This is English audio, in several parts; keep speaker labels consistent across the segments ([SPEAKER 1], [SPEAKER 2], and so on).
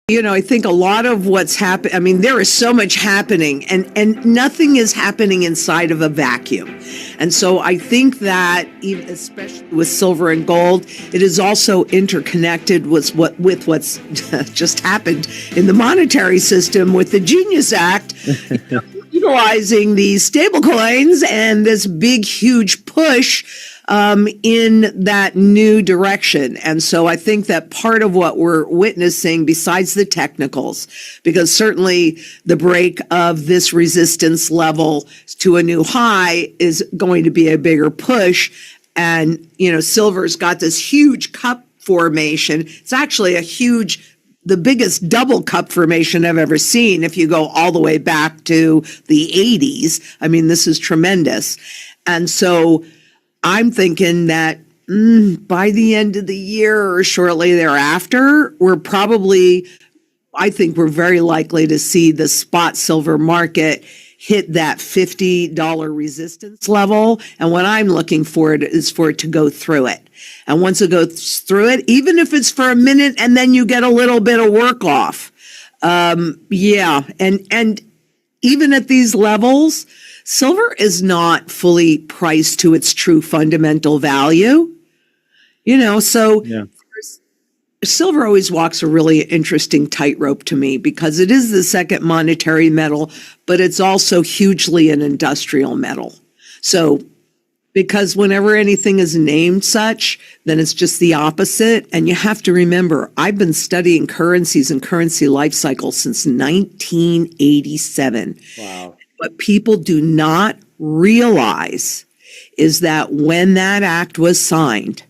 [SPEAKER 1] I think a lot of what's happening, I mean, there is so much happening and nothing is happening inside of a vacuum. And so I think that even especially with silver and gold, it is also interconnected with what's just happened in the monetary system with the Genius Act, utilizing these stable coins and this big, huge push in that new direction. And so I think that part of what we're witnessing, besides the technicals, because certainly the break of this resistance level to a new high is going to be a bigger push. And, silver's got this huge cup formation. It's actually the biggest double cup formation I've ever seen. If you go all the way back to the 80s, I mean, this is tremendous. And so I'm thinking that by the end of the year or shortly thereafter, I think we're very likely to see the spot silver market hit that $50 resistance level. And what I'm looking for is for it to go through it. And once it goes through it, even if it's for a minute and then you get a little bit of work off. And even at these levels, silver is not fully priced to its true fundamental value, so yeah. Silver always walks a really interesting tightrope to me because it is the second monetary metal, but it's also hugely an industrial metal. So because whenever anything is named such, then it's just the opposite. And you have to remember, I've been studying currencies and currency life cycles since 1987.
[SPEAKER 2] Wow.
[SPEAKER 1] What people do not realize is that when that act was signed,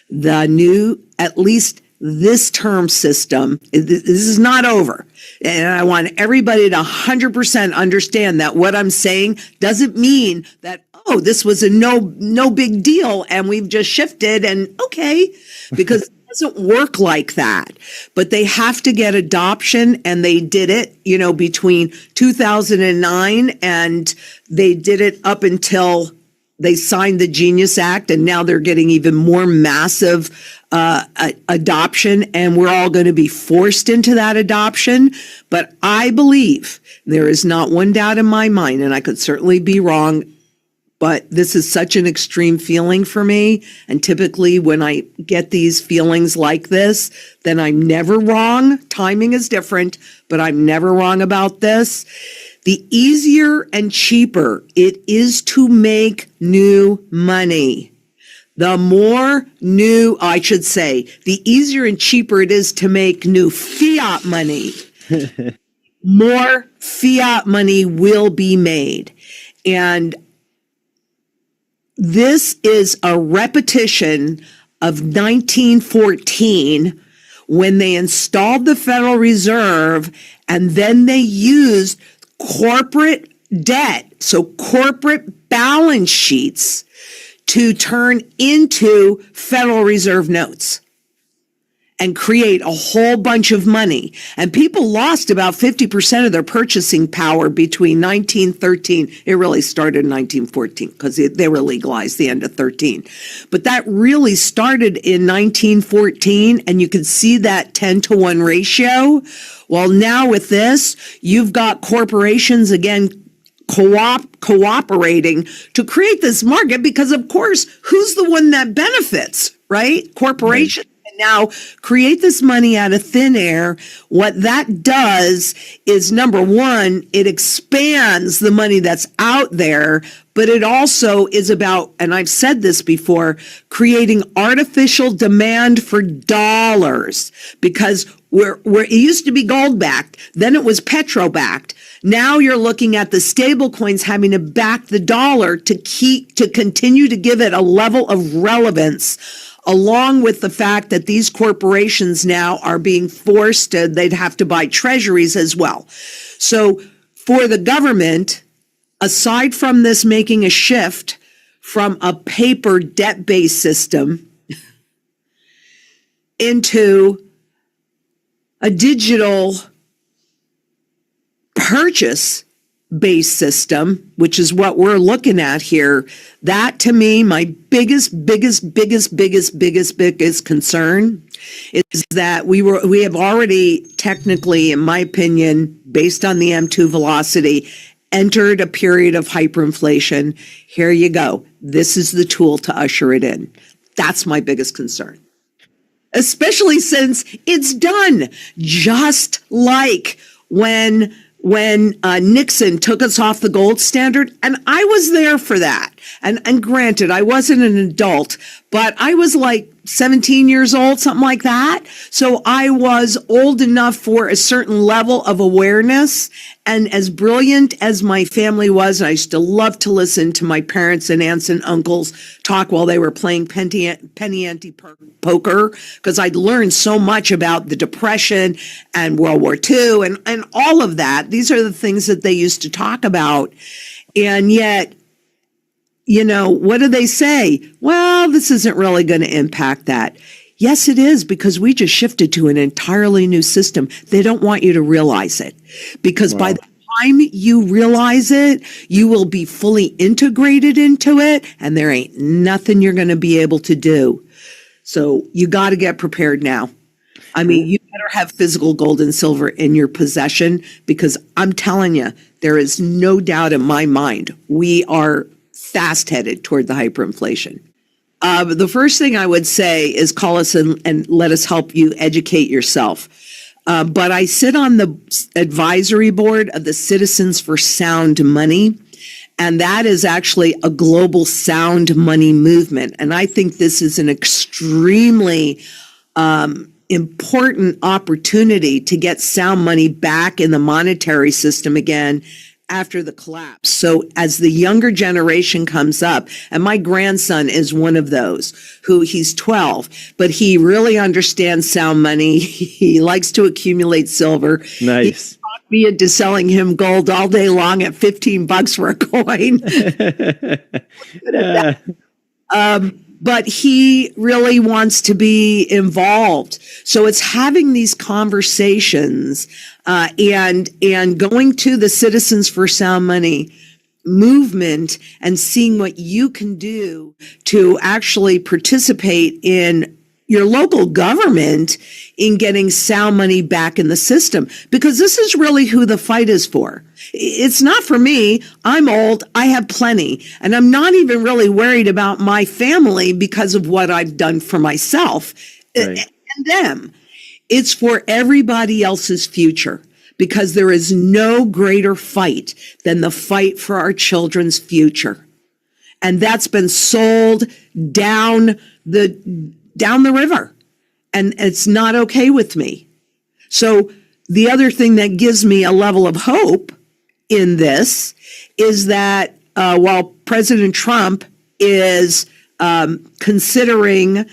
[SPEAKER 1] the new, at least this term system, this is not over. And I want everybody to 100% understand that what I'm saying doesn't mean that, this was a no big deal and we've just shifted and okay, because it doesn't work like that. But they have to get adoption, and they did it, between 2009 and they did it up until they signed the Genius Act, and now they're getting even more massive adoption, and we're all going to be forced into that adoption. But I believe, there is not one doubt in my mind, and I could certainly be wrong, but this is such an extreme feeling for me. And typically when I get these feelings like this, then I'm never wrong. Timing is different, but I'm never wrong about this. The easier and cheaper it is to make new money, the easier and cheaper it is to make new fiat money, more fiat money will be made. And this is a repetition of 1914 when they installed the Federal Reserve, and then they used corporate debt, so corporate balance sheets, to turn into Federal Reserve notes and create a whole bunch of money. And people lost about 50% of their purchasing power between 1913. It really started in 1914 because they were legalized the end of 13. But that really started in 1914, and you can see that 10-to-1 ratio. Well, now with this, you've got corporations again cooperating to create this market because, of course, who's the one that benefits, right? Corporations. Now create this money out of thin air. What that does is, number one, it expands the money that's out there, but it also is about, and I've said this before, creating artificial demand for dollars, because where it used to be gold backed, then it was petro backed. Now you're looking at the stable coins having to back the dollar to continue to give it a level of relevance, along with the fact that these corporations now are being forced they'd have to buy treasuries as well. So for the government, aside from this making a shift from a paper debt-based system into a digital purchase based system, which is what we're looking at here, that to me, my biggest concern is that we have already technically, in my opinion, based on the M2 velocity, entered a period of hyperinflation. Here you go. This is the tool to usher it in. That's my biggest concern. Especially since it's done just like when Nixon took us off the gold standard, and I was there for that. And granted, I wasn't an adult, but I was like 17 years old, something like that. So I was old enough for a certain level of awareness. And as brilliant as my family was, and I used to love to listen to my parents and aunts and uncles talk while they were playing penny ante poker, because I'd learned so much about the Depression and World War II and all of that. These are the things that they used to talk about. And yet, what do they say? Well, this isn't really going to impact that. Yes, it is, because we just shifted to an entirely new system. They don't want you to realize it, because by the time you realize it, you will be fully integrated into it, and there ain't nothing you're going to be able to do. So you got to get prepared now. I mean, you better have physical gold and silver in your possession, because I'm telling you, there is no doubt in my mind, we are fast headed toward the hyperinflation. The first thing I would say is call us and let us help you educate yourself. But I sit on the advisory board of the Citizens for Sound Money, and that is actually a global sound money movement. And I think this is an extremely important opportunity to get sound money back in the monetary system again after the collapse. So as the younger generation comes up, and my grandson is one of those he's 12, but he really understands sound money. He likes to accumulate silver.
[SPEAKER 2] Nice.
[SPEAKER 1] He talked me into selling him gold all day long at $15 for a coin. But he really wants to be involved. So it's having these conversations and going to the Citizens for Sound Money movement and seeing what you can do to actually participate in your local government in getting sound money back in the system, because this is really who the fight is for. It's not for me. I'm old. I have plenty. And I'm not even really worried about my family because of what I've done for myself and them. It's for everybody else's future, because there is no greater fight than the fight for our children's future. And that's been sold down the river, and it's not okay with me. So the other thing that gives me a level of hope in this is that while President Trump is considering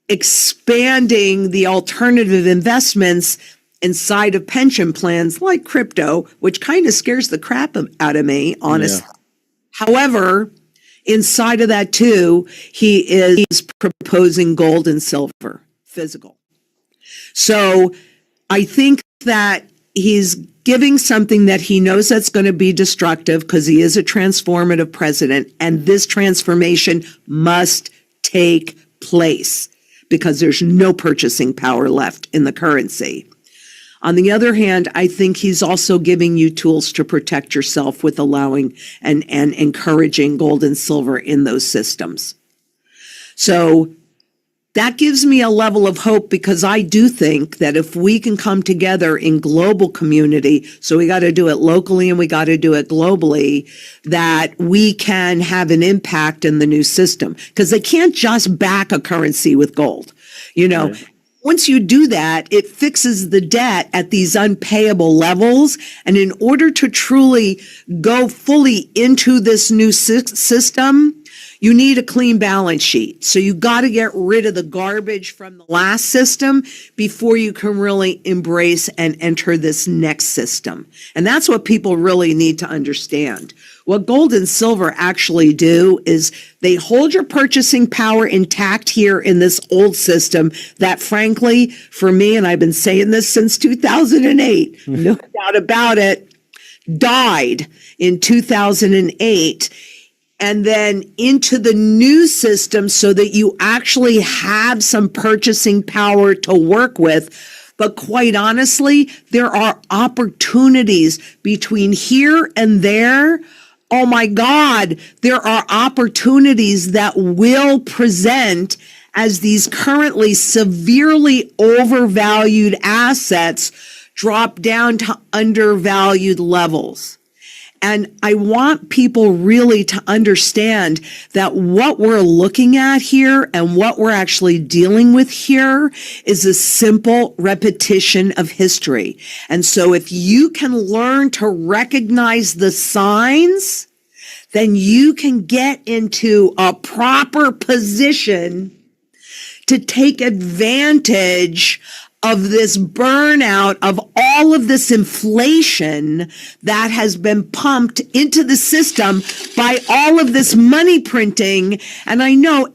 [SPEAKER 1] expanding the alternative investments inside of pension plans like crypto, which kind of scares the crap out of me, honestly. Yeah. However, inside of that too, he is proposing gold and silver, physical. So I think that he's giving something that he knows that's going to be destructive, because he is a transformative president, and this transformation must take place because there's no purchasing power left in the currency. On the other hand, I think he's also giving you tools to protect yourself with allowing and encouraging gold and silver in those systems. So that gives me a level of hope, because I do think that if we can come together in global community, so we got to do it locally and we got to do it globally, that we can have an impact in the new system, because they can't just back a currency with gold. Right. Once you do that, it fixes the debt at these unpayable levels. And in order to truly go fully into this new system, you need a clean balance sheet. So you got to get rid of the garbage from the last system before you can really embrace and enter this next system. And that's what people really need to understand. What gold and silver actually do is they hold your purchasing power intact here in this old system that, frankly, for me, and I've been saying this since 2008, no doubt about it, died in 2008, and then into the new system so that you actually have some purchasing power to work with. But quite honestly, there are opportunities between here and there. Oh my God, there are opportunities that will present as these currently severely overvalued assets drop down to undervalued levels. And I want people really to understand that what we're looking at here and what we're actually dealing with here is a simple repetition of history. And so if you can learn to recognize the signs, then you can get into a proper position to take advantage of this burnout of all of this inflation that has been pumped into the system by all of this money printing. And I know